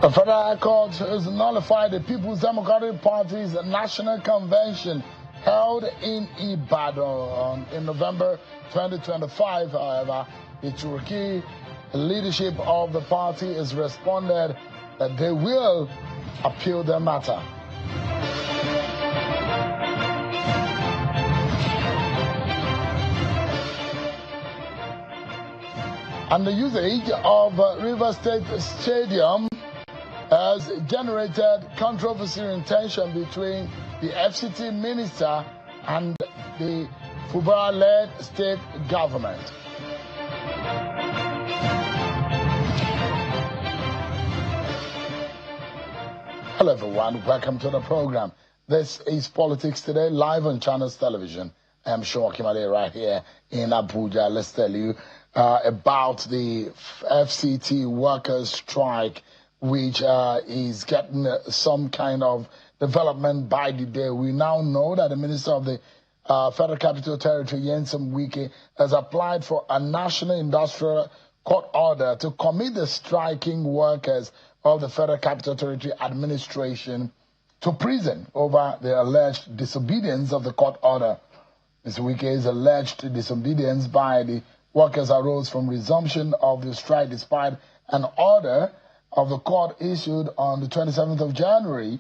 The Federal Court has nullified the People's Democratic Party's National Convention held in Ibadan in November 2025. However, the Cherokee leadership of the party has responded that they will appeal the matter. And the usage of River State Stadium has generated controversy and tension between the FCT minister and the Fubara-led state government. Hello everyone, welcome to the program. This is Politics Today, live on Channels Television. I am Sean Kimale right here in Abuja. Let's tell you about the FCT workers' strike, which is getting some kind of development by the day. We now know that the Minister of the Federal Capital Territory, Sowunmi, has applied for a National Industrial Court order to commit the striking workers of the Federal Capital Territory administration to prison over the alleged disobedience of the court order. Mr. Wike's alleged disobedience by the workers arose from resumption of the strike despite an order of the court issued on the 27th of January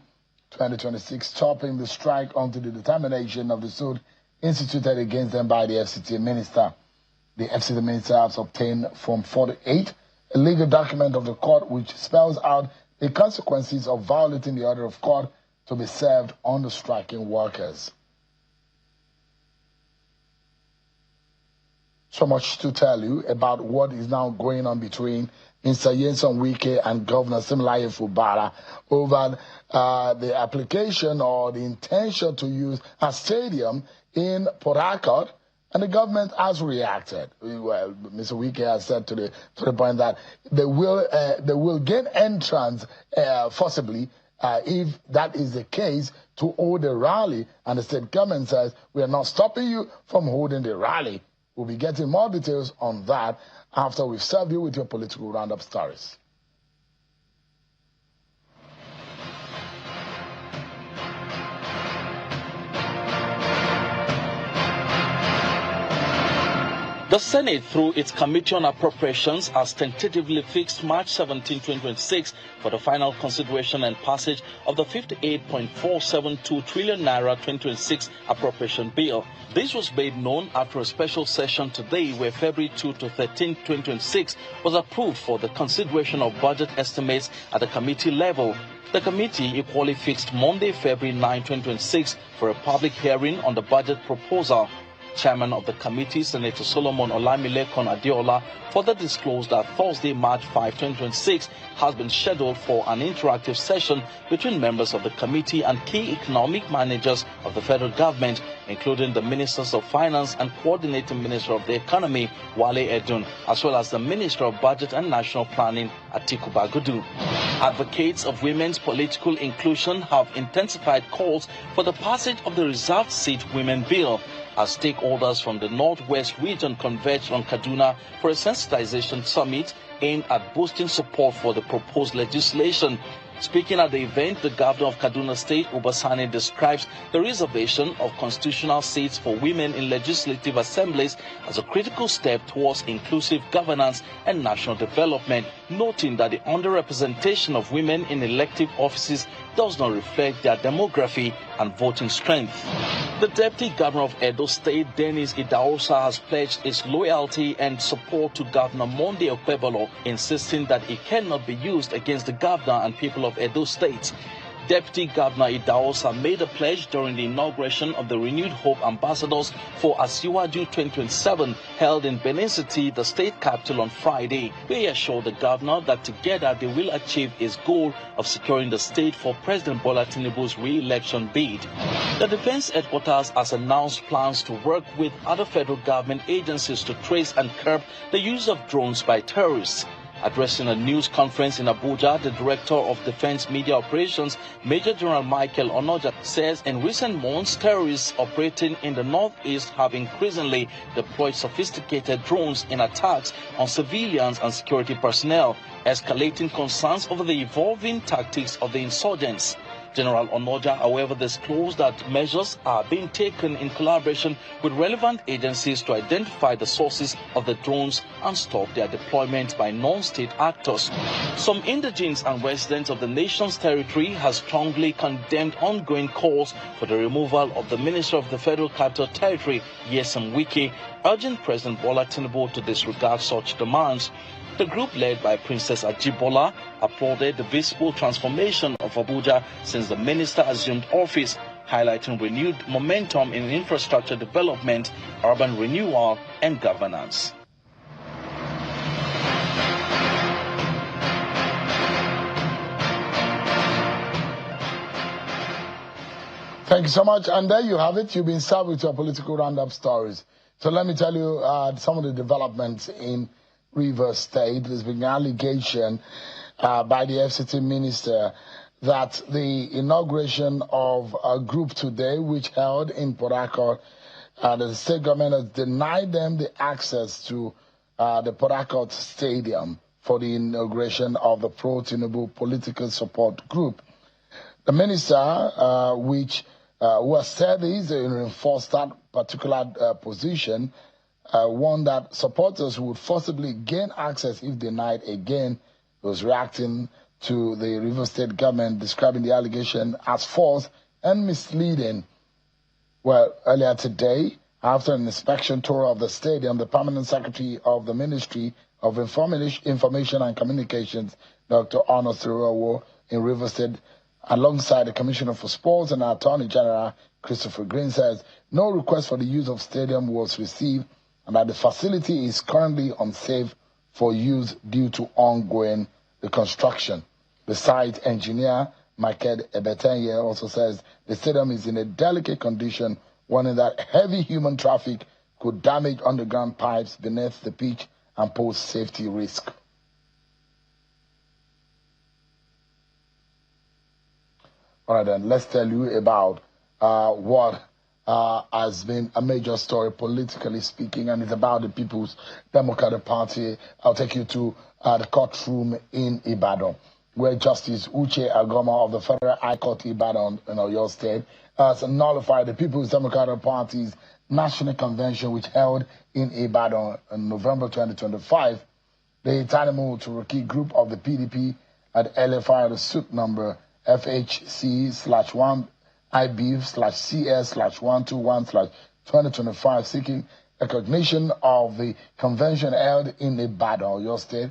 2026, stopping the strike until the determination of the suit instituted against them by the FCT minister. The FCT minister has obtained Form 48, a legal document of the court which spells out the consequences of violating the order of court to be served on the striking workers. So much to tell you about what is now going on between Mr. Sowunmi and Governor Siminalayi Fubara over the application or the intention to use a stadium in Port Harcourt, and the government has reacted. Well, Mr. Wike has said to the point that they will gain entrance forcibly if that is the case to hold a rally, and the state government says we are not stopping you from holding the rally. We'll be getting more details on that after we've served you with your political roundup stories. The Senate, through its Committee on Appropriations, has tentatively fixed March 17, 2026 for the final consideration and passage of the 58.472 trillion naira 2026 appropriation bill. This was made known after a special session today where February 2 to 13, 2026 was approved for the consideration of budget estimates at the committee level. The committee equally fixed Monday, February 9, 2026 for a public hearing on the budget proposal. Chairman of the committee, Senator Solomon Olamilekan Adeola, further disclosed that Thursday, March 5, 2026 has been scheduled for an interactive session between members of the committee and key economic managers of the federal government, including the Ministers of Finance and Coordinating Minister of the Economy, Wale Edun, as well as the Minister of Budget and National Planning, Atiku Bagudu. Advocates of women's political inclusion have intensified calls for the passage of the reserved seat women bill, as stakeholders from the Northwest region converged on Kaduna for a sensitization summit aimed at boosting support for the proposed legislation. Speaking at the event, the governor of Kaduna State, Ubasani, describes the reservation of constitutional seats for women in legislative assemblies as a critical step towards inclusive governance and national development, noting that the underrepresentation of women in elective offices does not reflect their demography and voting strength. The Deputy Governor of Edo State, Dennis Idahosa, has pledged his loyalty and support to Governor Monday Okpebolo, insisting that it cannot be used against the governor and people of Edo State. Deputy Governor Idahosa made a pledge during the inauguration of the Renewed Hope Ambassadors for Asiwaju 2027 held in Benin City, the state capital, on Friday. He assured the governor that together they will achieve his goal of securing the state for President Bola Tinubu's re-election bid. The Defense Headquarters has announced plans to work with other federal government agencies to trace and curb the use of drones by terrorists. Addressing a news conference in Abuja, the Director of Defense Media Operations, Major General Michael Onoja, says in recent months, terrorists operating in the northeast have increasingly deployed sophisticated drones in attacks on civilians and security personnel, escalating concerns over the evolving tactics of the insurgents. General Onoja, however, disclosed that measures are being taken in collaboration with relevant agencies to identify the sources of the drones and stop their deployment by non-state actors. Some indigenes and residents of the nation's territory have strongly condemned ongoing calls for the removal of the Minister of the Federal Capital Territory, Nyesom Wike, urging President Bola Tinubu to disregard such demands. The group, led by Princess Ajibola, applauded the visible transformation of Abuja since the minister assumed office, highlighting renewed momentum in infrastructure development, urban renewal, and governance. Thank you so much. And there you have it. You've been served with your political roundup stories. So let me tell you some of the developments in Rivers State. There's been an allegation by the FCT minister that the inauguration of a group today, which held in Port Harcourt, the state government has denied them the access to the Port Harcourt Stadium for the inauguration of the pro-Tinubu political support group. The minister, who has said he's reinforced that particular position, warned that supporters would forcibly gain access if denied again. He was reacting to the Rivers State government, describing the allegation as false and misleading. Well, earlier today, after an inspection tour of the stadium, the permanent secretary of the Ministry of Information and Communications, Dr. Arnold Thirowo, in Rivers State, alongside the Commissioner for Sports and Attorney General Christopher Green, says no request for the use of stadium was received and that the facility is currently unsafe for use due to ongoing reconstruction. The site engineer, Michael Ebetenye, also says the stadium is in a delicate condition, warning that heavy human traffic could damage underground pipes beneath the pitch and pose safety risk. All right, then, let's tell you about what has been a major story politically speaking, and it's about the People's Democratic Party. I'll take you to the courtroom in Ibadan, where Justice Uche Agoma of the Federal High Court Ibadan in Oyo State has nullified the People's Democratic Party's National Convention, which held in Ibadan in November 2025. The Tanimu Turaki group of the PDP had earlier filed a suit number FHC/1IB/CS/121/2025 seeking recognition of the convention held in Ibadan, Oyo State,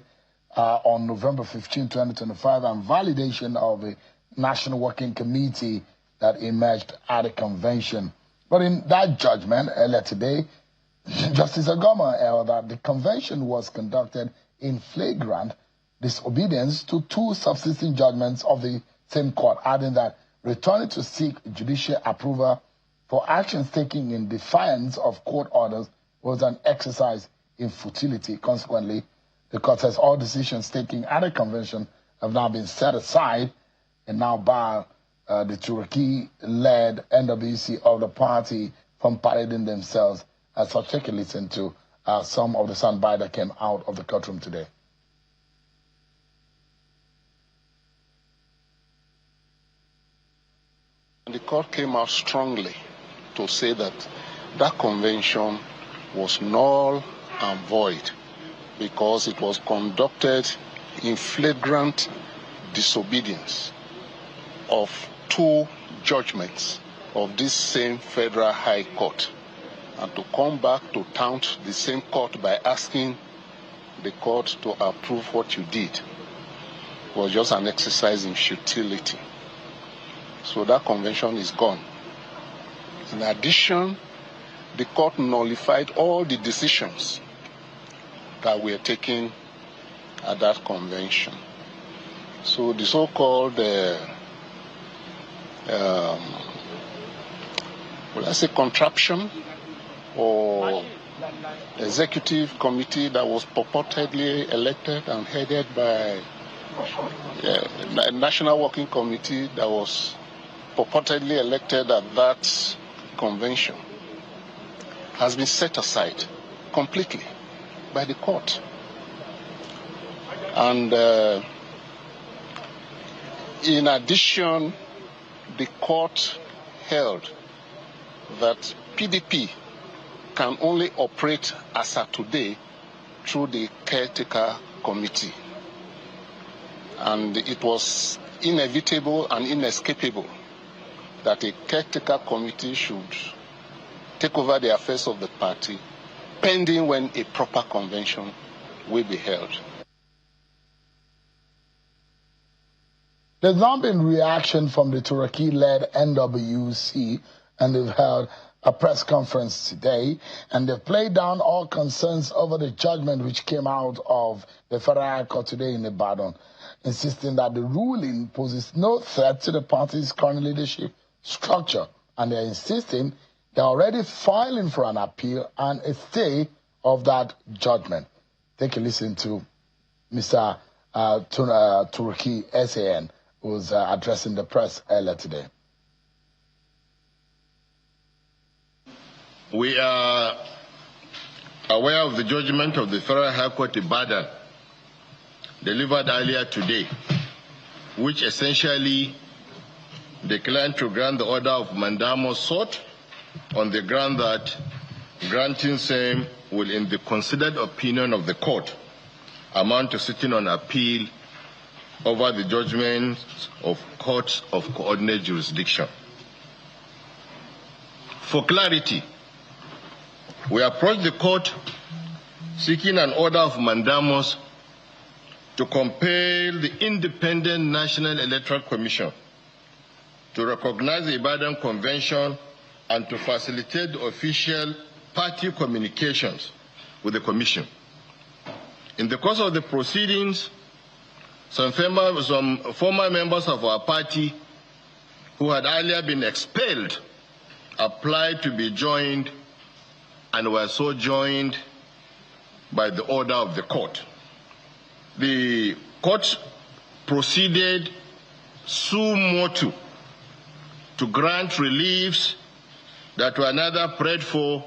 on November 15, 2025, and validation of the National Working Committee that emerged at the convention. But in that judgment earlier today, Justice Agoma held that the convention was conducted in flagrant disobedience to two subsisting judgments of the same court, adding that returning to seek judicial approval for actions taken in defiance of court orders was an exercise in futility. Consequently, the court says all decisions taken at the convention have now been set aside and now bar the Turaki-led NWC of the party from parading themselves. As such, take a listen to some of the soundbite that came out of the courtroom today. The court came out strongly to say that that convention was null and void because it was conducted in flagrant disobedience of two judgments of this same Federal High Court, and to come back to taunt the same court by asking the court to approve what you did was just an exercise in futility. So that convention is gone. In addition, the court nullified all the decisions that were taken at that convention. So the so-called, will I say contraption or executive committee that was purportedly elected and headed by a national working committee that was purportedly elected at that convention has been set aside completely by the court. And in addition, the court held that PDP can only operate as of today through the caretaker committee. And it was inevitable and inescapable that a caretaker committee should take over the affairs of the party, pending when a proper convention will be held. There's now been reaction from the Turkey-led NWC, and they've held a press conference today, and they've played down all concerns over the judgment which came out of the Federal High Court today in Ibadan, insisting that the ruling poses no threat to the party's current leadership structure, and they're insisting they're already filing for an appeal and a stay of that judgment. Take a listen to Mr. Turkey SAN, who was addressing the press earlier today. We are aware of the judgment of the Federal High Court Ibadan delivered earlier today, which essentially declined to grant the order of mandamus sought on the ground that granting same will, in the considered opinion of the court, amount to sitting on appeal over the judgments of courts of coordinate jurisdiction. For clarity, we approached the court seeking an order of mandamus to compel the Independent National Electoral Commission to recognize the Ibadan Convention and to facilitate official party communications with the Commission. In the course of the proceedings, some former members of our party who had earlier been expelled applied to be joined and were so joined by the order of the court. The court proceeded suo motu to grant reliefs that were neither prayed for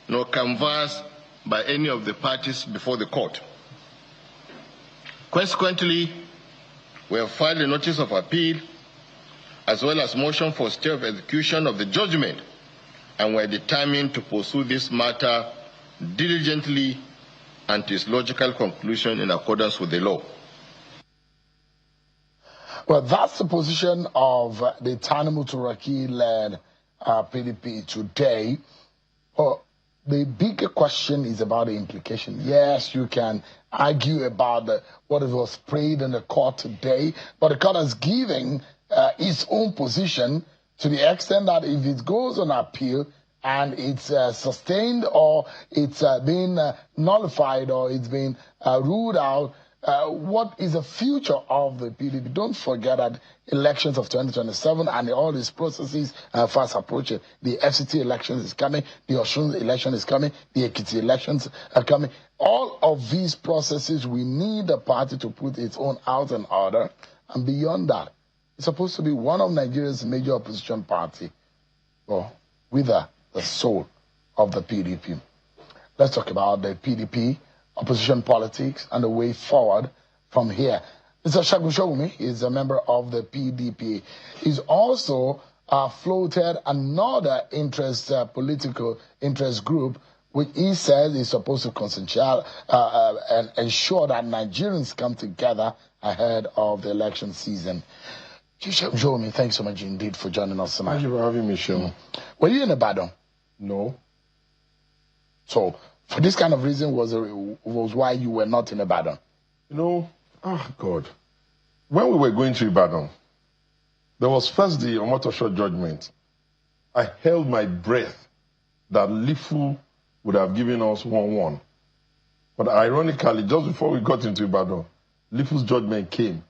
nor canvassed by any of the parties before the court. Consequently, we have filed a notice of appeal as well as motion for stay of execution of the judgment, and we are determined to pursue this matter diligently and to its logical conclusion in accordance with the law. Well, that's the position of the Tanimu Turaki-led PDP today. Well, the bigger question is about the implication. Yes, you can argue about what was prayed in the court today, but the court has given its own position to the extent that if it goes on appeal and it's sustained or it's been nullified or it's been ruled out, what is the future of the PDP? Don't forget that elections of 2027 and all these processes are fast approaching. The FCT elections is coming, the Osun election is coming, the Ekiti elections are coming. All of these processes, we need the party to put its own house in order. And beyond that, it's supposed to be one of Nigeria's major opposition party, or wither the soul of the PDP. Let's talk about the PDP, opposition politics, and the way forward from here. Mr. Segun Sowunmi is a member of the PDP. He's also floated another political interest group, which he says is supposed to concentrate and ensure that Nigerians come together ahead of the election season. Sowunmi, thanks so much indeed for joining us tonight. Thank you for having me, Sean. Were you in Ibadan? No. So, for this kind of reason was why you were not in Ibadan? You know, God. When we were going to Ibadan, there was first the Omotosho judgment. I held my breath that Lifu would have given us 1-1. But ironically, just before we got into Ibadan, Lifu's judgment came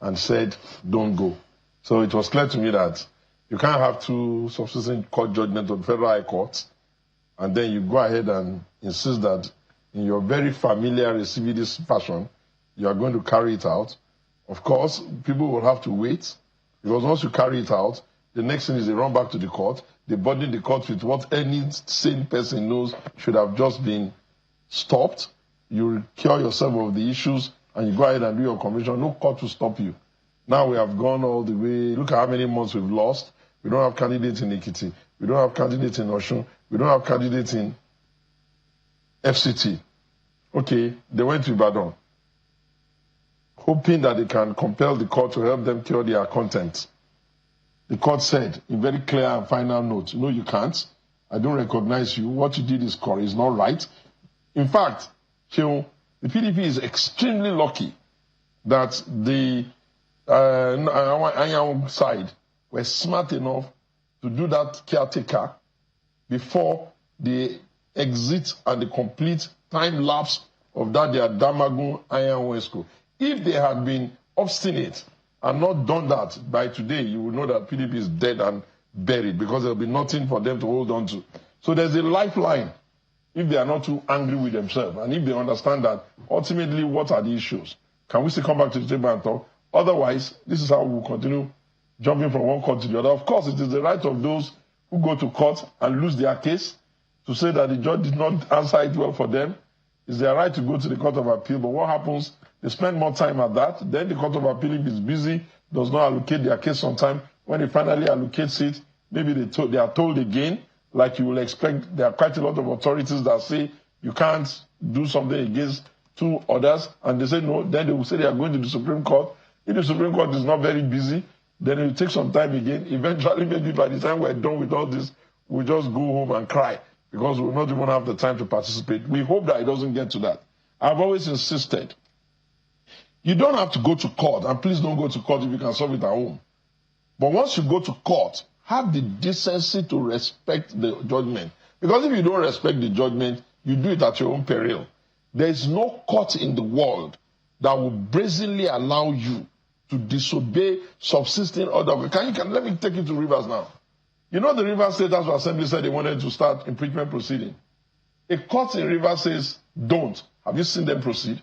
and said, don't go. So it was clear to me that you can't have two subsisting court judgments on federal high courts and then you go ahead and insist that in your very familiar recidivist fashion, you are going to carry it out. Of course, people will have to wait, because once you carry it out, the next thing is they run back to the court. They burden the court with what any sane person knows should have just been stopped. You cure yourself of the issues, and you go ahead and do your convention. No court will stop you. Now we have gone all the way. Look at how many months we've lost. We don't have candidates in Ekiti. We don't have candidates in Osun. We don't have candidates in FCT. Okay, they went to Ibadan, hoping that they can compel the court to help them cure their content. The court said, in very clear and final note, no, you can't. I don't recognize you. What you did is correct. It's not right. In fact, the PDP is extremely lucky that the Anyang side were smart enough to do that caretaker before the exit and the complete time lapse of that their Damagun Anyang Wesco. If they had been obstinate and not done that by today, you would know that PDP is dead and buried, because there will be nothing for them to hold on to. So there's a lifeline if they are not too angry with themselves, and if they understand that ultimately what are the issues. Can we still come back to the table and talk? Otherwise, this is how we will continue jumping from one court to the other. Of course, it is the right of those who go to court and lose their case to say that the judge did not answer it well for them. It's their right to go to the Court of Appeal. But what happens? They spend more time at that. Then the Court of Appeal is busy, does not allocate their case on time. When it finally allocates it, maybe they are told again, like you will expect. There are quite a lot of authorities that say you can't do something against two others, and they say no. Then they will say they are going to the Supreme Court. If the Supreme Court is not very busy, then it will take some time again. Eventually, maybe by the time we're done with all this, we'll just go home and cry, because we'll not even have the time to participate. We hope that it doesn't get to that. I've always insisted, you don't have to go to court, and please don't go to court if you can solve it at home. But once you go to court, have the decency to respect the judgment. Because if you don't respect the judgment, you do it at your own peril. There is no court in the world that will brazenly allow you to disobey subsisting order. Let me take you to Rivers now. You know the Rivers State House of Assembly said they wanted to start impeachment proceeding. A court in Rivers says don't. Have you seen them proceed?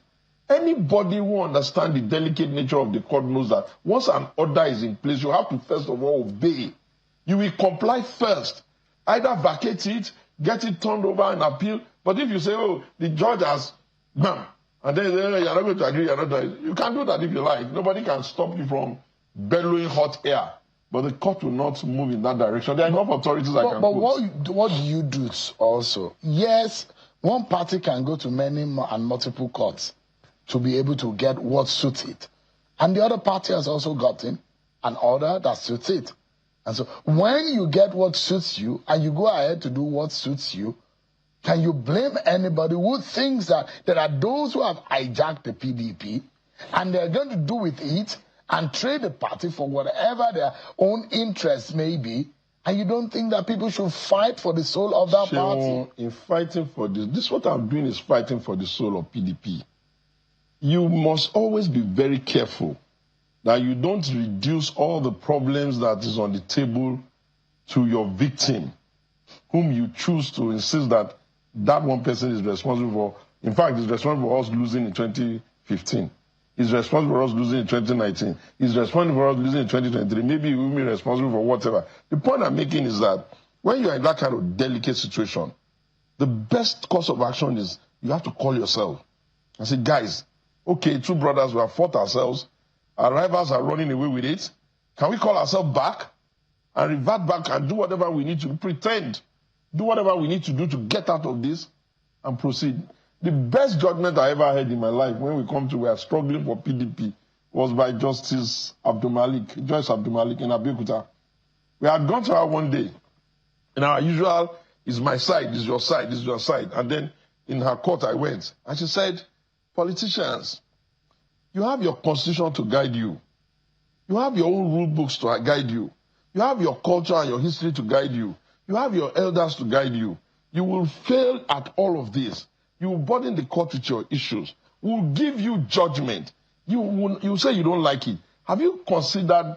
Anybody who understands the delicate nature of the court knows that once an order is in place, you have to first of all obey. You will comply first. Either vacate it, get it turned over and appeal. But if you say, oh, the judge has, bam, and then you're not going to agree, you're not doing it. You can do that if you like. Nobody can stop you from bellowing hot air. But the court will not move in that direction. There are enough authorities that can put. But what do you do also? Yes, one party can go to many and multiple courts to be able to get what suits it. And the other party has also gotten an order that suits it. And so when you get what suits you and you go ahead to do what suits you, can you blame anybody who thinks that there are those who have hijacked the PDP and they're going to do with it and trade the party for whatever their own interests may be, and you don't think that people should fight for the soul of that party? In fighting for this, what I'm doing is fighting for the soul of PDP. You must always be very careful that you don't reduce all the problems that is on the table to your victim, whom you choose to insist that that one person is responsible for. In fact, is responsible for us losing in 2015. Is responsible for us losing in 2019. Is responsible for us losing in 2023. Maybe you will be responsible for whatever. The point I'm making is that when you are in that kind of delicate situation, the best course of action is you have to call yourself and say, guys, okay, two brothers, we have fought ourselves. Our rivals are running away with it. Can we call ourselves back and revert back and do whatever we need to pretend? Do whatever we need to do to get out of this and proceed. The best judgment I ever had in my life when we are struggling for PDP was by Justice Joyce Abdulmalik in Abeokuta. We had gone to her one day. And our usual is my side, is your side, is your side. And then in her court I went. And she said, politicians, you have your constitution to guide you. You have your own rule books to guide you. You have your culture and your history to guide you. You have your elders to guide you. You will fail at all of this. You will burden the court with your issues. We will give you judgment. You say you don't like it. Have you considered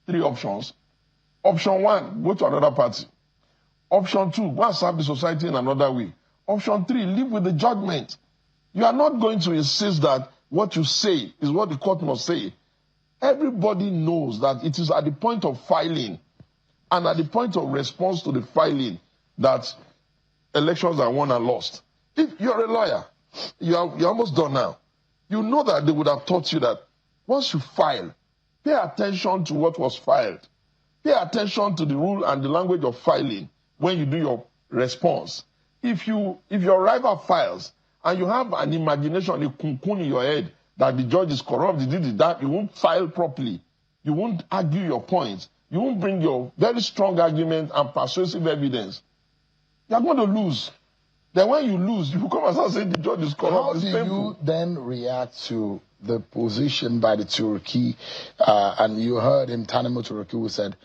three options? Option one, go to another party. Option 2, go and serve the society in another way. Option 3, live with the judgment. You are not going to insist that what you say is what the court must say. Everybody knows that it is at the point of filing and at the point of response to the filing that elections are won and lost. If you're a lawyer, you're almost done now. You know that they would have taught you that once you file, pay attention to what was filed. Pay attention to the rule and the language of filing when you do your response. If your rival files and you have an imagination, a kunkun in your head that the judge is corrupt, that, you won't file properly. You won't argue your points. You won't bring your very strong argument and persuasive evidence. You're going to lose. Then when you lose, you come and start saying the judge is corrupt. How do you then react to the position by the Turkey? And you heard him, Tanimo Turkey, who said,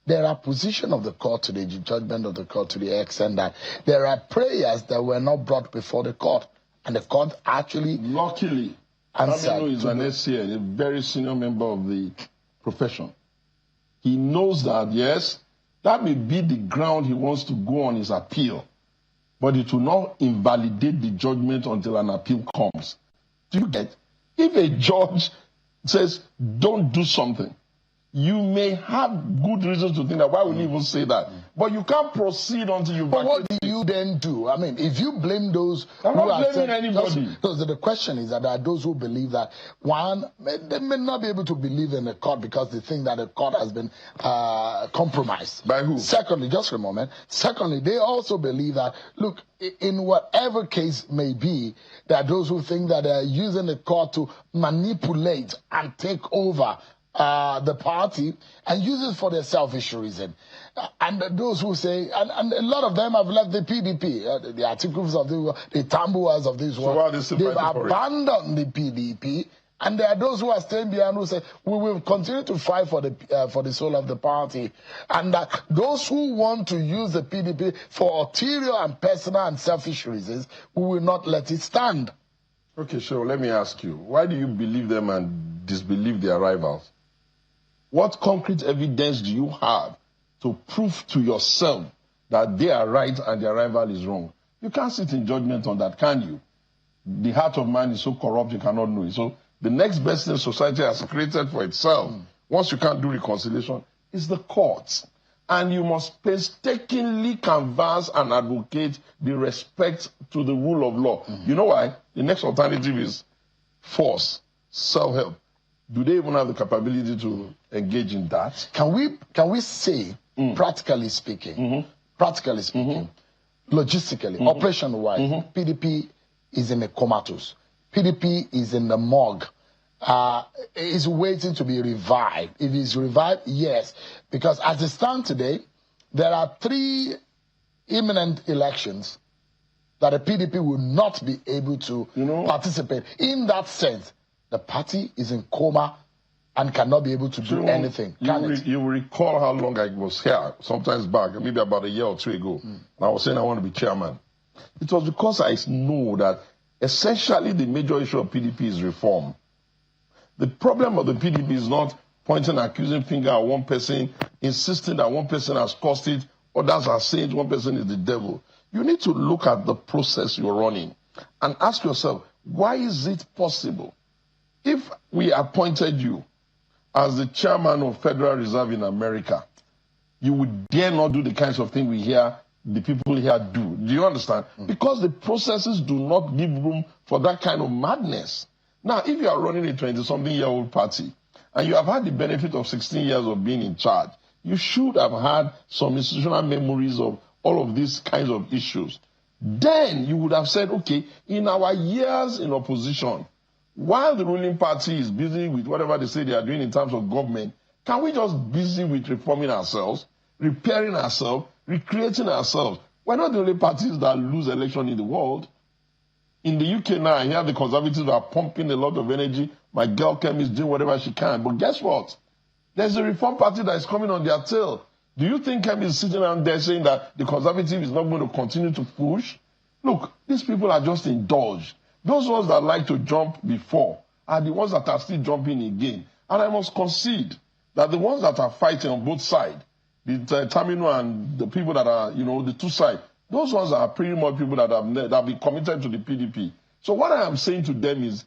there are positions of the court today, the judgment of the court to the extent that there are prayers that were not brought before the court. And the court actually... Luckily, Tanimo is an SCA, a very senior member of the profession. He knows that, yes, that may be the ground he wants to go on his appeal, but it will not invalidate the judgment until an appeal comes. Do you get? If a judge says, don't do something, you may have good reasons to think that, why would you even say that? But you can't proceed until you... But what do you then do? I mean, if you blame those... I'm not blaming anybody. Because the question is that there are those who believe that, one, they may not be able to believe in the court because they think that the court has been compromised. By who? Secondly, just for a moment, secondly, they also believe that, look, in whatever case may be, there are those who think that they're using the court to manipulate and take over the party and use it for their selfish reason. And those who say, and a lot of them have left the PDP, the articles of the Tambuas of this world, they've abandoned the PDP. And there are those who are staying behind who say, we will continue to fight for the soul of the party. And those who want to use the PDP for ulterior and personal and selfish reasons, we will not let it stand. Okay, so let me ask you, why do you believe them and disbelieve their rivals? What concrete evidence do you have to prove to yourself that they are right and their rival is wrong? You can't sit in judgment on that, can you? The heart of man is so corrupt you cannot know it. So the next best thing society has created for itself, once you can't do reconciliation, is the courts. And you must painstakingly canvass and advocate the respect to the rule of law. You know why? The next alternative is force, self-help. Do they even have the capability to engage in that? Can we say, practically speaking, logistically, operation-wise, PDP is in a comatose. PDP is in the morgue. Is waiting to be revived. If it's revived, yes. Because as it stands today, there are 3 imminent elections that the PDP will not be able to participate. In that sense, the party is in coma and cannot be able to do anything. You will recall how long I was here, sometimes back, maybe about a year or 2 ago. And I was saying I want to be chairman. It was because I know that essentially the major issue of PDP is reform. The problem of the PDP is not pointing an accusing finger at one person, insisting that one person has caused it, others are saying one person is the devil. You need to look at the process you're running and ask yourself, why is it possible? If we appointed you as the chairman of Federal Reserve in America, you would dare not do the kinds of things we hear the people here do. Do you understand? Because the processes do not give room for that kind of madness. Now, if you are running a 20-something-year-old party and you have had the benefit of 16 years of being in charge, you should have had some institutional memories of all of these kinds of issues. Then you would have said, okay, in our years in opposition, while the ruling party is busy with whatever they say they are doing in terms of government, can we just be busy with reforming ourselves, repairing ourselves, recreating ourselves? We're not the only parties that lose election in the world. In the UK now, I hear the Conservatives are pumping a lot of energy. My girl Kemi is doing whatever she can. But guess what? There's a Reform Party that is coming on their tail. Do you think Kemi is sitting down there saying that the Conservative is not going to continue to push? Look, these people are just indulged. Those ones that like to jump before are the ones that are still jumping again. And I must concede that the ones that are fighting on both sides, the terminal and the people that are, the two sides. Those ones are pretty much people that have been committed to the PDP. So what I am saying to them is,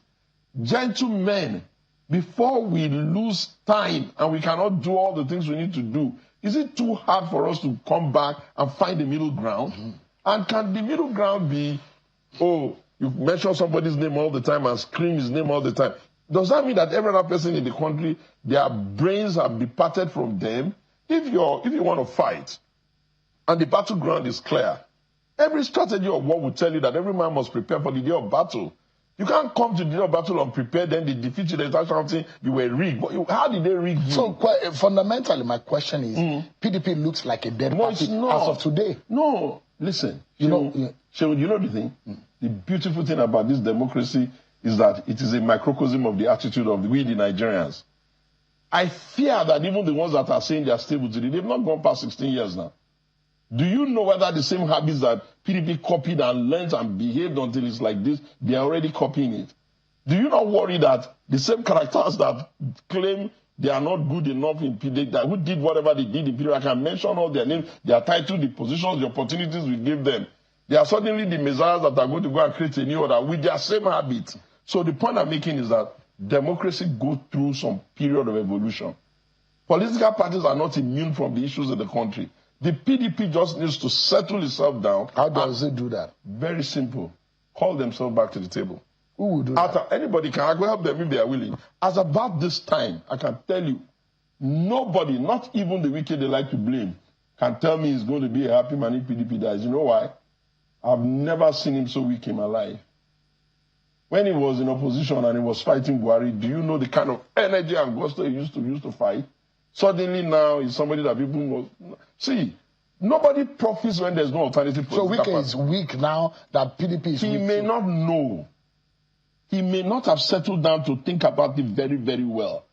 gentlemen, before we lose time and we cannot do all the things we need to do, is it too hard for us to come back and find the middle ground? Mm-hmm. And can the middle ground be, you mention somebody's name all the time and scream his name all the time? Does that mean that every other person in the country, their brains have departed from them? If you want to fight and the battleground is clear, every strategy of war will tell you that every man must prepare for the day of battle. You can't come to the day of battle unprepared, then they defeat you, they start shouting, you were rigged. How did they rig you? So fundamentally, my question is, PDP looks like a dead party as of today. No, listen. You know the thing? The beautiful thing about this democracy is that it is a microcosm of the attitude of we, the Nigerians. I fear that even the ones that are saying they are stable today, they've not gone past 16 years now. Do you know whether the same habits that PDP copied and learned and behaved until it's like this, they are already copying it? Do you not worry that the same characters that claim they are not good enough in PDP, that who did whatever they did in PDP, I can mention all their names, their title, the positions, the opportunities we give them. They are suddenly the messiahs that are going to go and create a new order with their same habits. So the point I'm making is that democracy goes through some period of evolution. Political parties are not immune from the issues in the country. The PDP just needs to settle itself down. How does it do that? Very simple. Call themselves back to the table. Who will do that? Anybody can. I will help them if they are willing. As about this time, I can tell you, nobody, not even the wicked they like to blame, can tell me he's going to be a happy man if PDP dies. You know why? I've never seen him so weak in my life. When he was in opposition and he was fighting Buhari, do you know the kind of energy and gusto he used to fight? Suddenly now he's somebody that people know. See, nobody profits when there's no alternative. So Wike is weak now that PDP is weak. He may not know. He may not have settled down to think about it very, very well.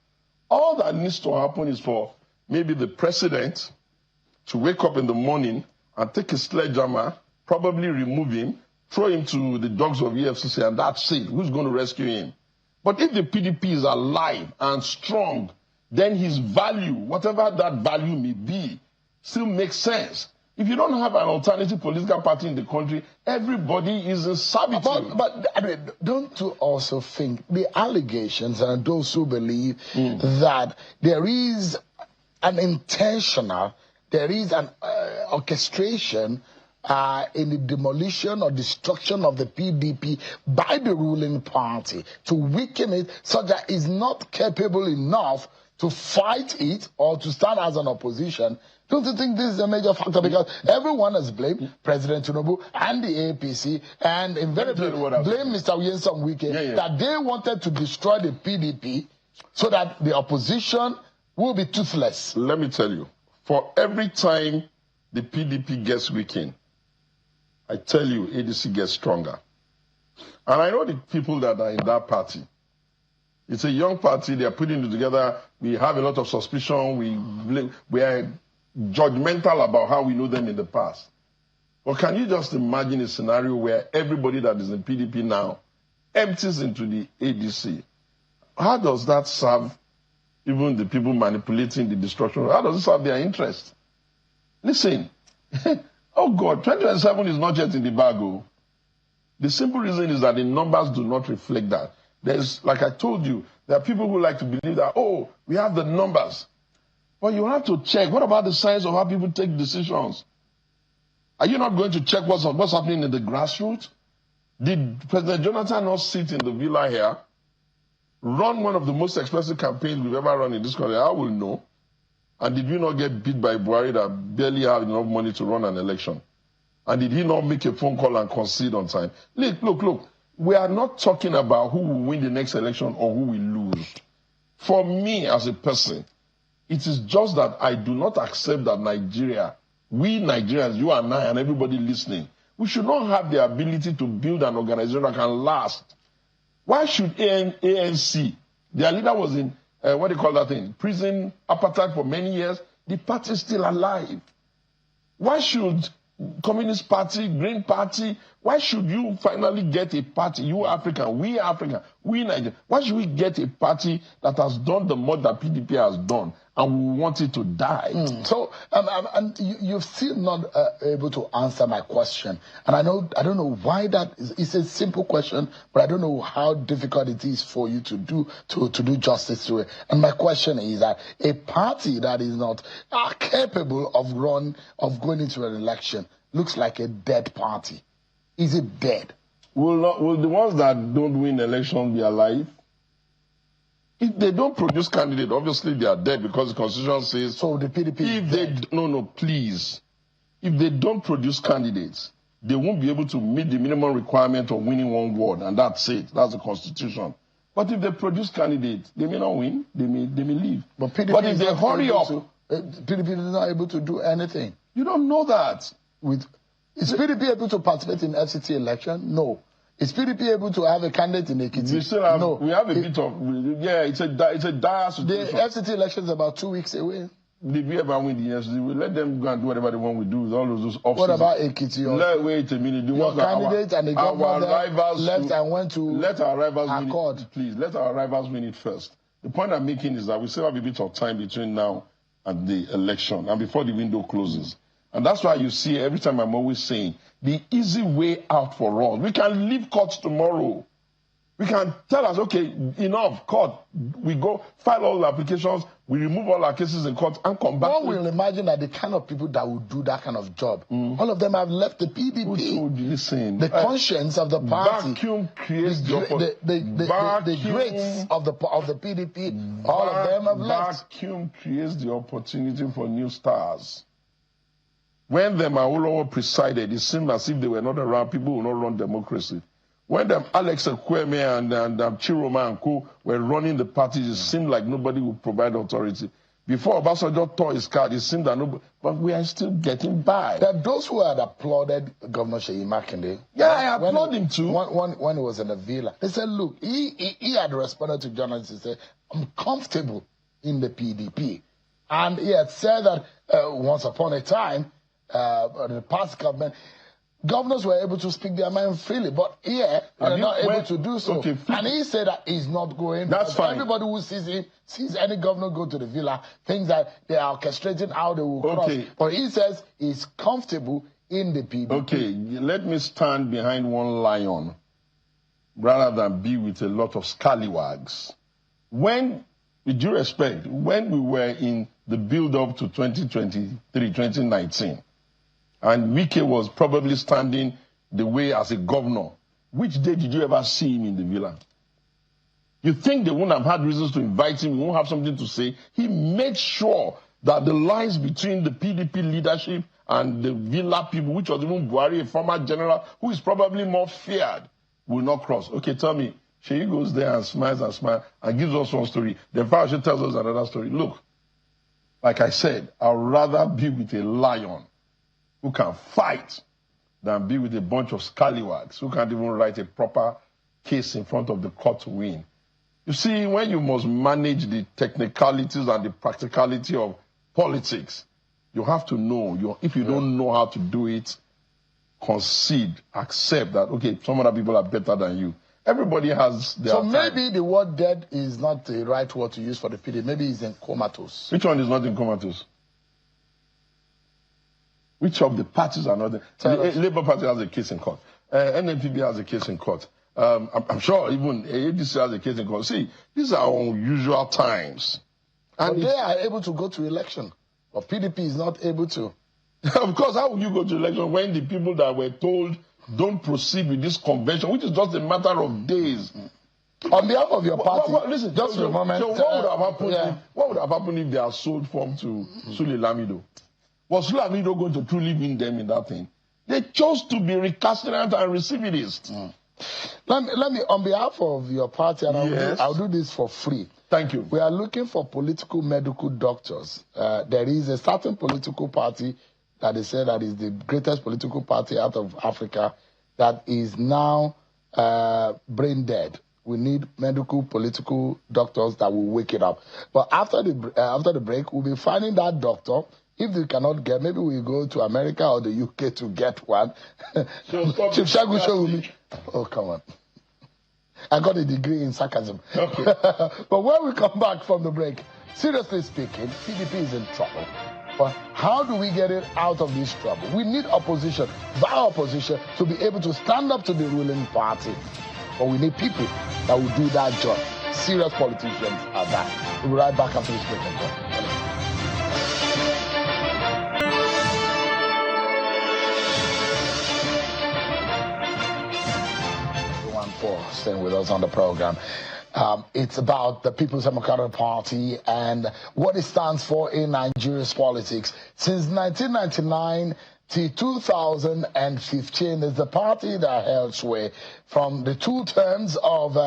All that needs to happen is for maybe the president to wake up in the morning and take a sledgehammer, probably remove him, throw him to the dogs of EFCC, and that's it. Who's going to rescue him? But if the PDP is alive and strong, then his value, whatever that value may be, still makes sense. If you don't have an alternative political party in the country, everybody is in servitude. But I mean, don't you also think the allegations and those who believe that there is an intentional, there is an orchestration in the demolition or destruction of the PDP by the ruling party to weaken it such that it's not capable enough to fight it or to stand as an opposition? Don't you think this is a major factor? Because everyone has blamed President Tinubu and the APC and invariably blame Mr. Sowunmi that they wanted to destroy the PDP so that the opposition will be toothless. Let me tell you, for every time the PDP gets weakened, I tell you, ADC gets stronger. And I know the people that are in that party. It's a young party. They are putting it together. We have a lot of suspicion. We are judgmental about how we know them in the past. But can you just imagine a scenario where everybody that is in PDP now empties into the ADC? How does that serve even the people manipulating the destruction? How does it serve their interest? Listen, oh God, 2027 is not yet in the bag. The simple reason is that the numbers do not reflect that. There's, like I told you, there are people who like to believe that, oh, we have the numbers. But you have to check. What about the science of how people take decisions? Are you not going to check what's happening in the grassroots? Did President Jonathan not sit in the villa here, run one of the most expensive campaigns we've ever run in this country? I will know. And did we not get beat by Buhari that barely had enough money to run an election? And did he not make a phone call and concede on time? Look. We are not talking about who will win the next election or who will lose. For me as a person, it is just that I do not accept that Nigeria, we Nigerians, you and I and everybody listening, we should not have the ability to build an organization that can last. Why should ANC, their leader was in, what do you call that thing, prison appetite for many years, the party is still alive? Why should Communist Party, Green Party, Why should you finally get a party, you African, we Nigeria, why should we get a party that has done the more that PDP has done and we want it to die? So, and you're still not able to answer my question. And I don't know why that is. It's a simple question, but I don't know how difficult it is for you to do justice to it. And my question is that a party that is not capable of going into an election looks like a dead party. Is it dead? Will the ones that don't win elections be alive? If they don't produce candidates, obviously they are dead because the Constitution says... So the PDP is dead. No, please. If they don't produce candidates, they won't be able to meet the minimum requirement of winning one ward, and that's it. That's the Constitution. But if they produce candidates, they may not win, they may leave. But if they hurry up... PDP is not able to do anything. You don't know that. Is PDP able to participate in FCT election? No. Is PDP able to have a candidate in Ekiti? We still have, no. We have a bit of, it's a dire situation. The FCT election is about 2 weeks away. Did we ever win the FCT? We let them go and do whatever they want to do with all of those offices. What about Ekiti? Wait a minute. Your candidate and the governor left and went to let our rivals accord. Win it. Please, let our rivals win it first. The point I'm making is that we still have a bit of time between now and the election and before the window closes. And that's why you see every time I'm always saying the easy way out for us. We can leave courts tomorrow. We can tell us, okay, enough, court. We go file all the applications, we remove all our cases in court and come back. One will imagine that the kind of people that will do that kind of job, all of them have left the PDP. Who told you? Listen, the conscience of the party. Vacuum creates the greats of the PDP, all of them have left. Vacuum creates the opportunity for new stars. When them Awolowo presided, it seemed as if they were not around, people will not run democracy. When them Alex Ekweme and Chiroma and Co. were running the parties, it seemed like nobody would provide authority. Before Obasanjo tore his card, it seemed that nobody, but we are still getting by. There are those who had applauded Governor Seyi Makinde. Yeah, I applaud him too. When he was in the villa, they said, look, he had responded to journalists and said, I'm comfortable in the PDP. And he had said that once upon a time, the past government, governors were able to speak their mind freely, but here they're not able to do so. Okay, and he said that he's not going. That's fine. Everybody who sees any governor go to the villa, thinks that they are orchestrating how they will cross. But he says he's comfortable in the PDP. Okay, let me stand behind one lion rather than be with a lot of scallywags. When, with due respect, when we were in the build-up to 2023, 2019, and Wike was probably standing the way as a governor, which day did you ever see him in the villa? You think they wouldn't have had reasons to invite him, he won't have something to say? He made sure that the lines between the PDP leadership and the villa people, which was even Buhari, a former general, who is probably more feared, will not cross. Okay, tell me, Sheyi goes there and smiles and gives us one story. Then Fauci tells us another story. Look, like I said, I'd rather be with a lion who can fight than be with a bunch of scallywags who can't even write a proper case in front of the court to win. You see, when you must manage the technicalities and the practicality of politics, you have to know. If you don't know how to do it, concede, accept that, okay, some other people are better than you. Everybody has their time. Maybe the word dead is not the right word to use for the PD. Maybe it's in comatose. Which one is not in comatose? Which of the parties are not there? The Labour Party has a case in court. NNPP has a case in court. I'm sure even ADC has a case in court. See, these are unusual times. And they are able to go to election. But PDP is not able to. Of course, how would you go to election when the people that were told don't proceed with this convention, which is just a matter of days? On behalf of your party, listen, just a moment. So what would have happened? What would have happened if they had sold form to Sule Lamido? Was Sule Lamido going to truly win them in that thing? They chose to be recalcitrant and recidivist. Let me, on behalf of your party, and I'll do this for free. Thank you. We are looking for political medical doctors. There is a certain political party that they say that is the greatest political party out of Africa that is now brain dead. We need medical, political doctors that will wake it up. But after the break, we'll be finding that doctor If they cannot get, maybe we go to America or the UK to get one. Chief Segun Sowunmi. Oh, come on. I got a degree in sarcasm. Okay. But when we come back from the break, seriously speaking, PDP is in trouble. But how do we get it out of this trouble? We need opposition, our opposition, to be able to stand up to the ruling party. But we need people that will do that job. Serious politicians are that. We'll be right back after this break. Everyone for staying with us on the program. It's about the People's Democratic Party and what it stands for in Nigeria's politics. Since 1999 to 2015, is the party that held sway from the two terms of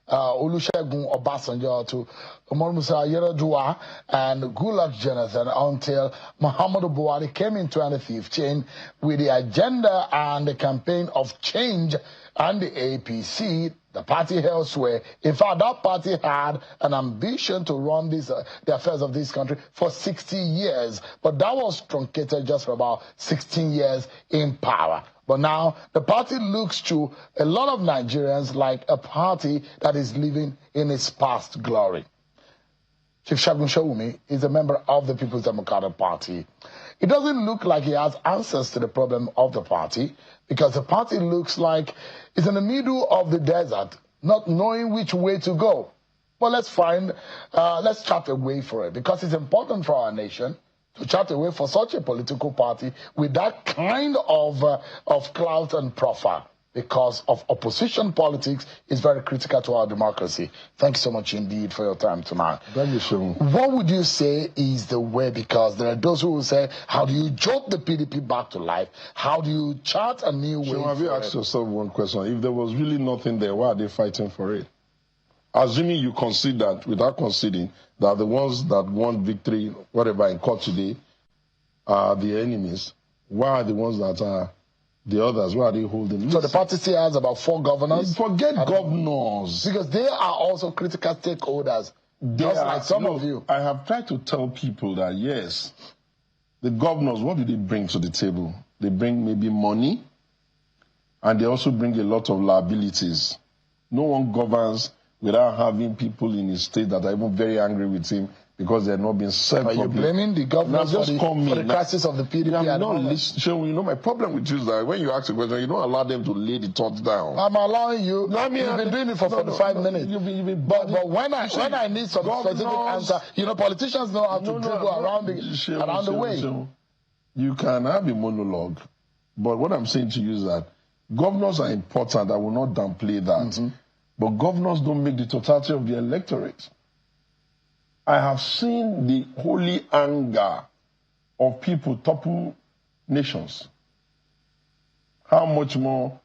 Olusegun Obasanjo to Umar Musa Yar'Adua and Goodluck Jonathan until Muhammadu Buhari came in 2015 with the agenda and the campaign of change and the APC. The party held sway. In fact, that party had an ambition to run the affairs of this country for 60 years. But that was truncated just for about 16 years in power. But now the party looks to a lot of Nigerians like a party that is living in its past glory. Chief Segun Sowunmi is a member of the People's Democratic Party. It doesn't look like he has answers to the problem of the party, because the party looks like it's in the middle of the desert, not knowing which way to go. But let's chart a way for it, because it's important for our nation to chart a way for such a political party with that kind of clout and profile, because of opposition politics is very critical to our democracy. Thank you so much indeed for your time tonight. Thank you, Segun. What would you say is the way? Because there are those who will say, how do you jolt the PDP back to life? How do you chart a new way? Have you asked yourself one question? If there was really nothing there, why are they fighting for it? Assuming you concede that, without conceding, that the ones that won victory, whatever, in court today, are the enemies, why are the ones that are the others, where are they holding? So the party still has about 4 governors? Forget governors. Because they are also critical stakeholders, just like some of you. I have tried to tell people that, yes, the governors, what do they bring to the table? They bring maybe money, and they also bring a lot of liabilities. No one governs without having people in his state that are even very angry with him because they're not being served. Are you blaming the governors for the crisis of the PDP? I'm not listening. You know, my problem with you is that when you ask a question, you don't allow them to lay the thoughts down. I'm allowing you. You've been doing it for 45 minutes. But when I need some specific answer, you know, politicians know how to dribble around the way. You can have a monologue, but what I'm saying to you is that governors are important. I will not downplay that. But governors don't make the totality of the electorate. I have seen the holy anger of people topple nations. How much more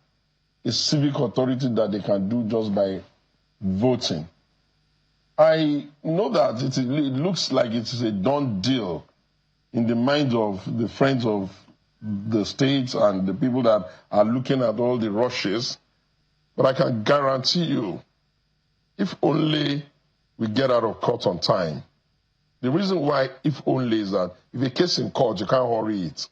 is civic authority that they can do just by voting? I know that it looks like it is a done deal in the minds of the friends of the states and the people that are looking at all the rushes, but I can guarantee you, if only we get out of court on time. The reason why if only is that if a case in court, you can't hurry it.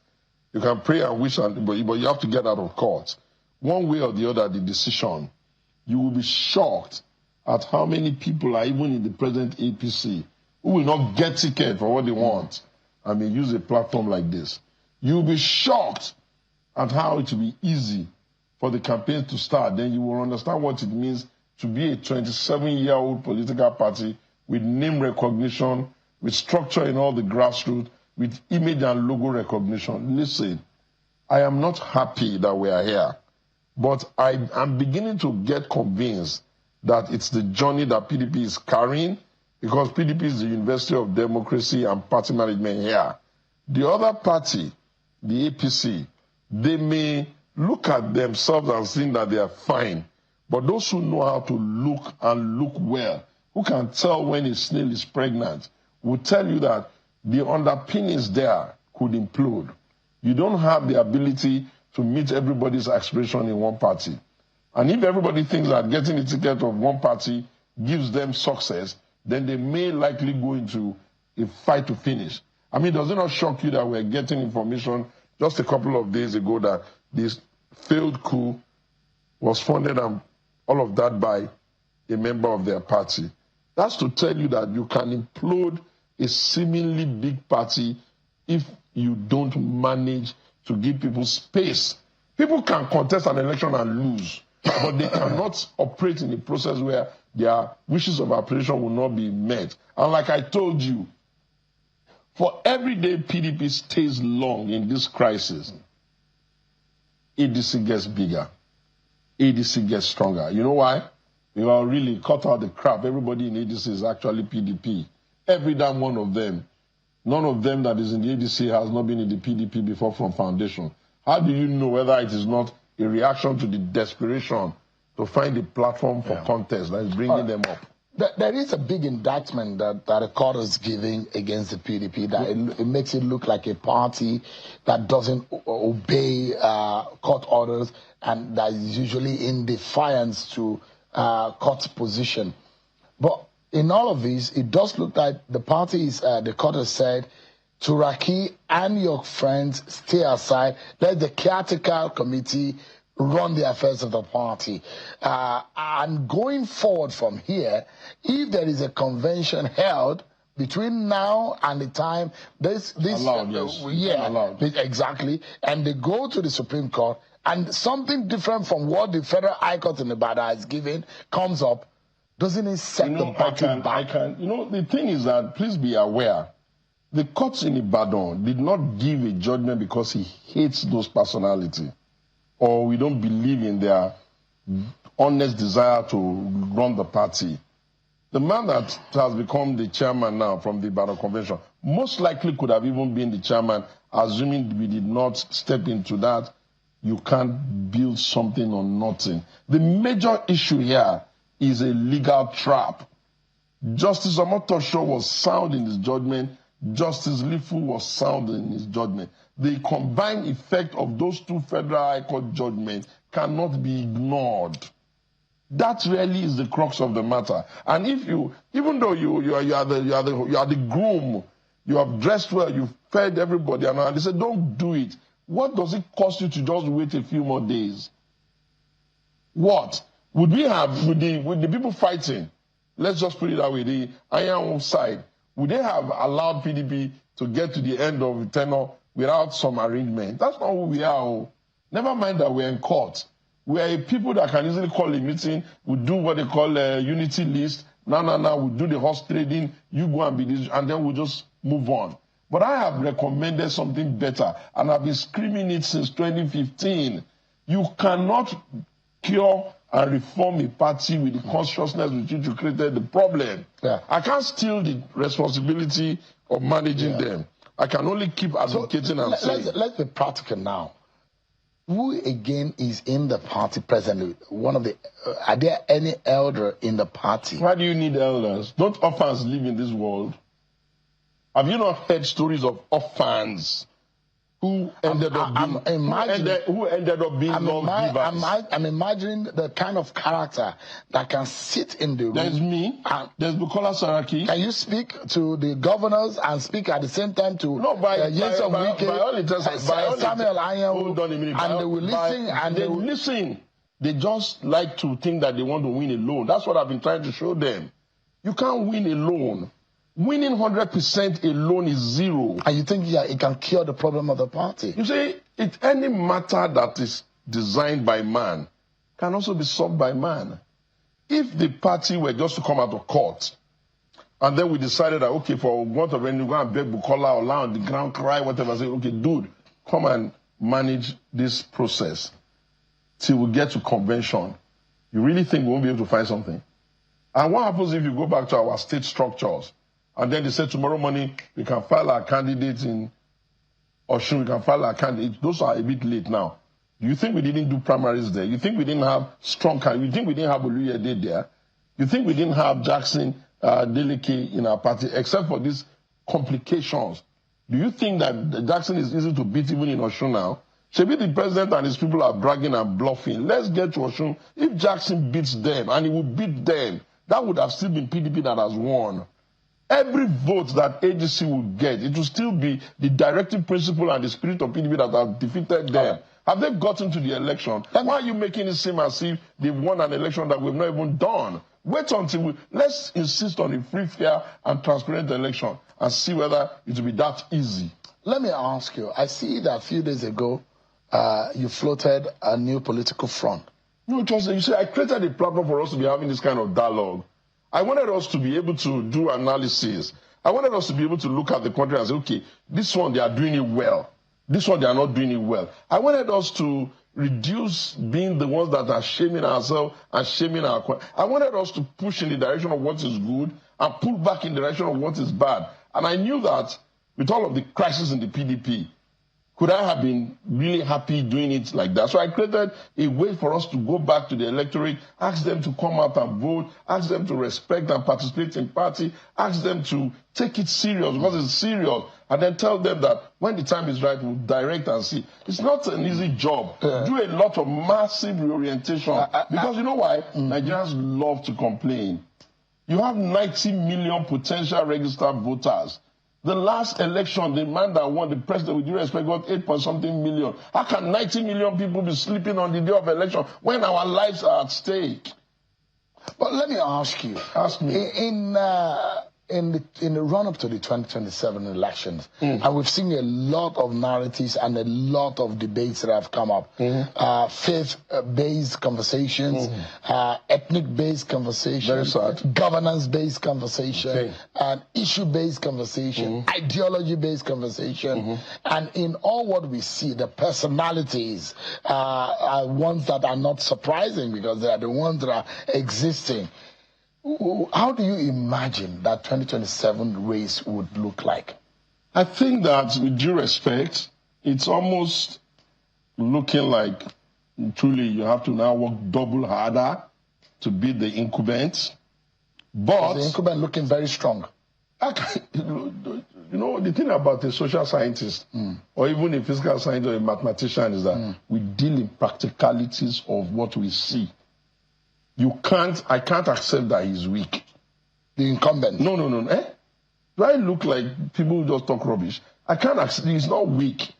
You can pray and wish, but you have to get out of court. One way or the other, the decision, you will be shocked at how many people are even in the present APC who will not get ticket for what they want. I mean, use a platform like this. You'll be shocked at how it will be easy for the campaign to start. Then you will understand what it means to be a 27-year-old political party with name recognition, with structure in all the grassroots, with image and logo recognition. Listen, I am not happy that we are here, but I'm beginning to get convinced that it's the journey that PDP is carrying, because PDP is the University of Democracy and Party Management here. The other party, the APC, they may look at themselves and think that they are fine, but those who know how to look and look well, who can tell when a snail is pregnant, will tell you that the underpinnings there could implode. You don't have the ability to meet everybody's aspiration in one party. And if everybody thinks that getting the ticket of one party gives them success, then they may likely go into a fight to finish. I mean, does it not shock you that we're getting information just a couple of days ago that this failed coup was funded and all of that by a member of their party? That's to tell you that you can implode a seemingly big party if you don't manage to give people space. People can contest an election and lose, but they cannot operate in a process where their wishes of appreciation will not be met. And like I told you, for every day PDP stays long in this crisis, ADC gets bigger. ADC gets stronger. You know why? We are really cut out the crap. Everybody in ADC is actually PDP. Every damn one of them. None of them that is in the ADC has not been in the PDP before from foundation. How do you know whether it is not a reaction to the desperation to find a platform for contest that is bringing them up? There is a big indictment that the court is giving against the PDP, that it makes it look like a party that doesn't obey court orders and that is usually in defiance to court position. But in all of this, it does look like the party is, the court has said, Turaki and your friends stay aside, let the caretaker committee run the affairs of the party. And going forward from here, if there is a convention held between now and the time allowed. Exactly, and they go to the Supreme Court and something different from what the Federal High Court in Nevada has given comes up, doesn't it set the party back? You know, the thing is that, please be aware, the courts in Ibadan did not give a judgment because he hates those personalities, or we don't believe in their honest desire to run the party. The man that has become the chairman now from the Ibadan Convention most likely could have even been the chairman, assuming we did not step into that. You can't build something on nothing. The major issue here is a legal trap. Justice Omotosho was sound in his judgment. Justice Lifu was sound in his judgment. The combined effect of those two Federal High Court judgments cannot be ignored. That really is the crux of the matter. And if you, even though you are the groom, you have dressed well, you've fed everybody, and they say, don't do it. What does it cost you to just wait a few more days? What? Would we have, with the people fighting, let's just put it that way, the iron side, would they have allowed PDP to get to the end of the tenure without some arrangement? That's not who we are. Never mind that we're in court. We are a people that can easily call a meeting. We do what they call a unity list. No, we do the horse trading. You go and be this, and then we just move on. But I have recommended something better, and I've been screaming it since 2015. You cannot cure and reform a party with the consciousness with which you created the problem. I can't steal the responsibility of managing them. I can only keep advocating and saying. Let's be practical now. Who again is in the party presently? One of the are there any elder in the party? Why do you need elders? Don't orphans live in this world? Have you not heard stories of orphans who ended up being lawgivers? I'm imagining the kind of character that can sit in the room. There's me. There's Bukola Saraki. Can you speak to the governors and speak at the same time to Samuel Ayan? Hold on a minute. And they will listen. They listen. They just like to think that they want to win alone. That's what I've been trying to show them. You can't win alone. Winning 100% alone is zero. And you think it can cure the problem of the party? You see, any matter that is designed by man can also be solved by man. If the party were just to come out of court, and then we decided that, okay, for want of any, go and beg Bukola or lie on the ground, cry, whatever, say, okay, dude, come and manage this process till we get to convention, you really think we won't be able to find something? And what happens if you go back to our state structures? And then they say tomorrow morning we can file our candidates in Osun, we can file our candidates. Those are a bit late now. Do you think we didn't do primaries there? You think we didn't have strong candidates? You think we didn't have Oluyede there? You think we didn't have Jackson Deleke in our party, except for these complications? Do you think that Jackson is easy to beat even in Osun now? Maybe the president and his people are bragging and bluffing. Let's get to Osun. If Jackson beats them, and he will beat them, that would have still been PDP that has won. every vote that ADC will get, it will still be the directive principle and the spirit of PDP that have defeated them. Okay. Have they gotten to the election? Why are you making it seem as if they've won an election that we've not even done? Wait until let's insist on a free, fair, and transparent election and see whether it will be that easy. Let me ask you, I see that a few days ago, you floated a new political front. No, just you see, I created a platform for us to be having this kind of dialogue. I wanted us to be able to do analysis. I wanted us to be able to look at the country and say, okay, this one, they are doing it well. This one, they are not doing it well. I wanted us to reduce being the ones that are shaming ourselves and shaming our country. I wanted us to push in the direction of what is good and pull back in the direction of what is bad. And I knew that with all of the crisis in the PDP, could I have been really happy doing it like that? So I created a way for us to go back to the electorate, ask them to come out and vote, ask them to respect and participate in party, ask them to take it serious because it's serious, and then tell them that when the time is right, we'll direct and see. It's not an easy job. Do a lot of massive reorientation because you know why? Nigerians love to complain. You have 90 million potential registered voters. The last election, the man that won, the president, with due respect, got 8-something million. How can 90 million people be sleeping on the day of election when our lives are at stake? But let me ask you. Ask me. In the run-up to the 2027 elections, and we've seen a lot of narratives and a lot of debates that have come up. Faith-based conversations, ethnic-based conversations, governance-based conversation, and issue-based conversation, ideology-based conversation. And in all what we see, the personalities are ones that are not surprising because they are the ones that are existing. How do you imagine that 2027 race would look like? I think that, with due respect, it's almost looking like truly you have to now work double harder to beat the incumbent. But the incumbent looking very strong. You know, the thing about a social scientist or even a physical scientist or a mathematician is that we deal in practicalities of what we see. I can't accept that he's weak. The incumbent? No. Do I look like people who just talk rubbish? I can't accept, he's not weak.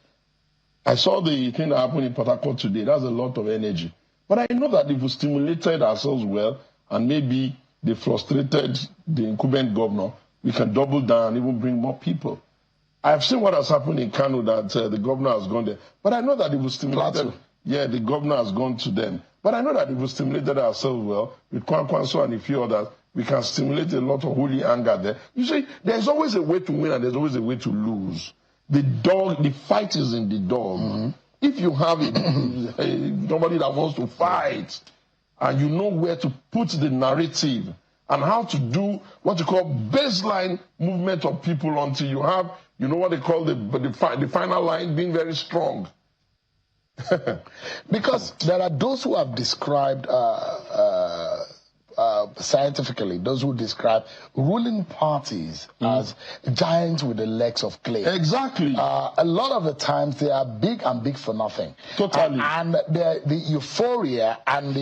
I saw the thing that happened in Port Harcourt today. That's a lot of energy. But I know that if we stimulated ourselves well and maybe they frustrated the incumbent governor, we can double down and even bring more people. I've seen what has happened in Kano, that the governor has gone there. But I know that if we stimulated, the governor has gone to them. But I know that if we stimulated ourselves well, with Kwankwanso and a few others, we can stimulate a lot of holy anger there. You see, there's always a way to win and there's always a way to lose. The fight is in the dog. If you have somebody that wants to fight, and you know where to put the narrative and how to do what you call baseline movement of people until you have, you know what they call the final line being very strong. Because there are those who have described scientifically, those who describe ruling parties as giants with the legs of clay. Exactly. A lot of the times they are big and big for nothing. Totally. And the euphoria and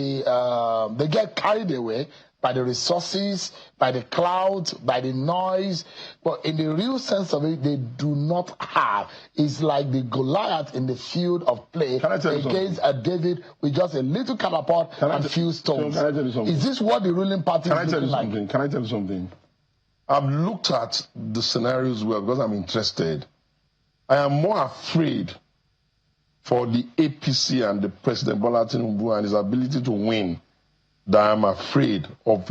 they get carried away by the resources, by the clouds, by the noise. But in the real sense of it, they do not have. It's like the Goliath in the field of play against a David with just a little catapult and few stones. Can I tell you something? Is this what the ruling party is looking like? Can I tell you something? I've looked at the scenarios well because I'm interested. I am more afraid for the APC and the President Bola Tinubu and his ability to win that I'm afraid of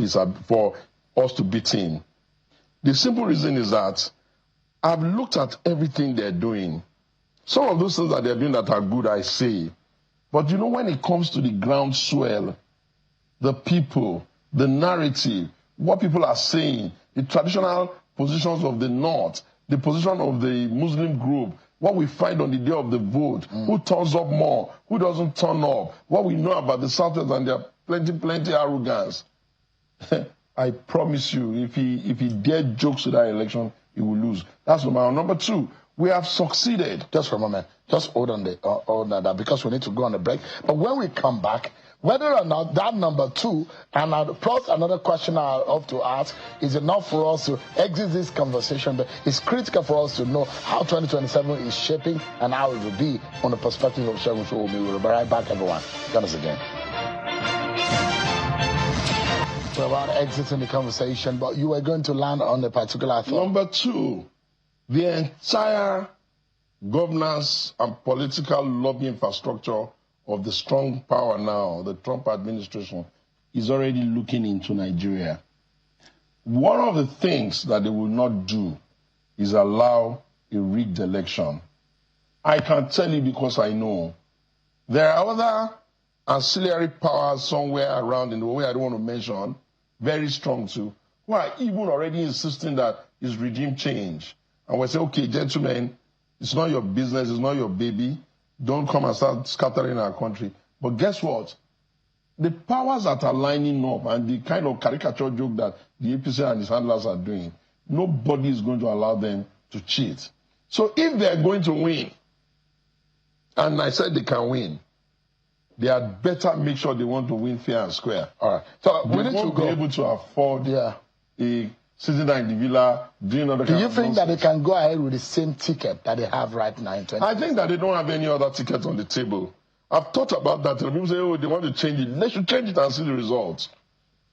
for us to beat him. The simple reason is that I've looked at everything they're doing. Some of those things that they're doing that are good, I say. But you know, when it comes to the groundswell, the people, the narrative, what people are saying, the traditional positions of the North, the position of the Muslim group, what we find on the day of the vote, who turns up more, who doesn't turn up, what we know about the Southwest and their plenty arrogance. I promise you, if he dared jokes to that election, he will lose. That's number one. Number two, we have succeeded. Just for a moment. Just hold on that because we need to go on a break. But when we come back, whether or not that number 2, and plus another question I have to ask, is enough for us to exit this conversation, but it's critical for us to know how 2027 is shaping and how it will be on the perspective of Segun Sowunmi. We'll be right back, everyone. Join us again. We're about exiting the conversation, but you were going to land on a particular thought. Number 2, the entire governance and political lobby infrastructure of the strong power now, the Trump administration, is already looking into Nigeria. One of the things that they will not do is allow a rigged election. I can tell you because I know. There are other ancillary powers somewhere around in the way I don't want to mention, very strong too, who are even already insisting that it's regime change. And we say, okay, gentlemen, it's not your business, it's not your baby. Don't come and start scattering our country. But guess what? The powers that are lining up and the kind of caricature joke that the APC and his handlers are doing, nobody is going to allow them to cheat. So if they're going to win, and I said they can win, they had better make sure they want to win fair and square. All right. So we need to be able to afford a sitting down in the villa, doing other kind of Do you think that they can go ahead with the same ticket that they have right now in 2020? I think that they don't have any other ticket on the table. I've thought about that. People say, oh, they want to change it. They should change it and see the results.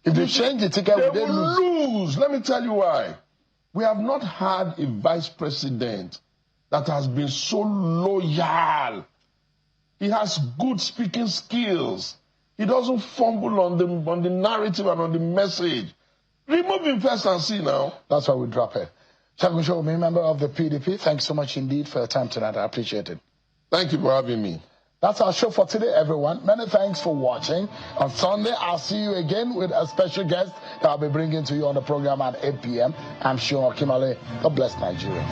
If they change the ticket, they will lose. Let me tell you why. We have not had a vice president that has been so loyal. He has good speaking skills. He doesn't fumble on the narrative and on the message. Remove him first and see now. That's why we drop it. Segun Sowunmi, member of the PDP, thanks so much indeed for your time tonight. I appreciate it. Thank you for having me. That's our show for today, everyone. Many thanks for watching. On Sunday, I'll see you again with a special guest that I'll be bringing to you on the program at 8 p.m. I'm Segun Okimale. God bless Nigeria.